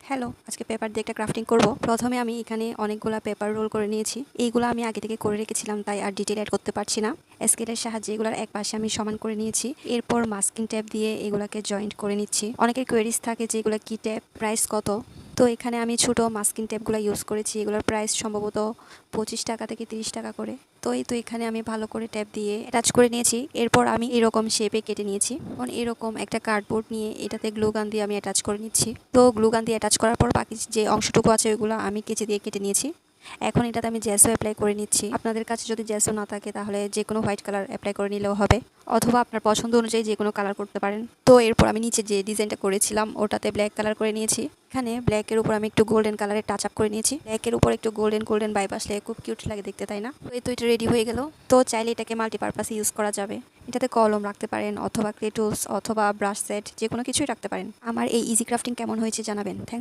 Hello, আজকে paper দিয়ে একটা ক্রাফটিং করব। প্রথমে আমি এখানে অনেকগুলা পেপার রোল করে নিয়েছি। এইগুলো আমি আগে থেকে করে রেখেছিলাম, তাই আর ডিটেল অ্যাড করতে পারছি না। স্কেলের সাহায্যে এগুলোর এক পাশে আমি সমান করে নিয়েছি। এরপর মাস্কিং টেপ দিয়ে এগুলাকে জয়েন্ট করে নিচ্ছি। অনেকের কোয়েরিজ থাকে যে এগুলো কি টেপ, প্রাইস কত। তো এখানে আমি ছোট মাস্কিং টেপগুলো ইউজ করেছি। এগুলোর প্রাইস সম্ভবত 25 টাকা থেকে 30 টাকা করে। তো এখানে আমি ভালো করে ট্যাপ দিয়ে অ্যাটাচ করে নিয়েছি। এরপর আমি এরকম শেপে কেটে নিয়েছি। এখন এরকম একটা কার্ডবোর্ড নিয়ে এটাতে গ্লু গান দিয়ে আমি অ্যাটাচ করে নিচ্ছি। তো গ্লু গান দিয়ে অ্যাটাচ করার পর বাকি যে অংশটুকু আছে ওইগুলো আমি কেচি দিয়ে কেটে নিয়েছি। এখন এটাতে আমি জ্যাসো অ্যাপ্লাই করে নিচ্ছি। আপনাদের কাছে যদি জ্যাসো না থাকে তাহলে যে কোনো হোয়াইট কালার অ্যাপ্লাই করে নিলেও হবে, অথবা আপনার পছন্দ অনুযায়ী যে কোনো কালার করতে পারেন। তো এরপর আমি নিচে যে ডিজাইনটা করেছিলাম ওটাতে ব্ল্যাক কালার করে নিয়েছি। এখানে ব্ল্যাকের উপর আমি একটু গোল্ডেন কালারের টাচ আপ করে নিয়েছি। ব্ল্যাকের উপর একটু গোল্ডেন ভাইব আসলে খুব কিউট লাগে দেখতে, তাই না? তো এটা রেডি হয়ে গেল। তো চাইলে এটাকে মাল্টিপারপাসে ইউজ করা যাবে। এটাতে কলম রাখতে পারেন, অথবা ক্লে টুলস, অথবা ব্রাশ সেট, যে কোনো কিছুই রাখতে পারেন। আমার এই ইজি ক্রাফটিং কেমন হয়েছে জানাবেন। থ্যাংক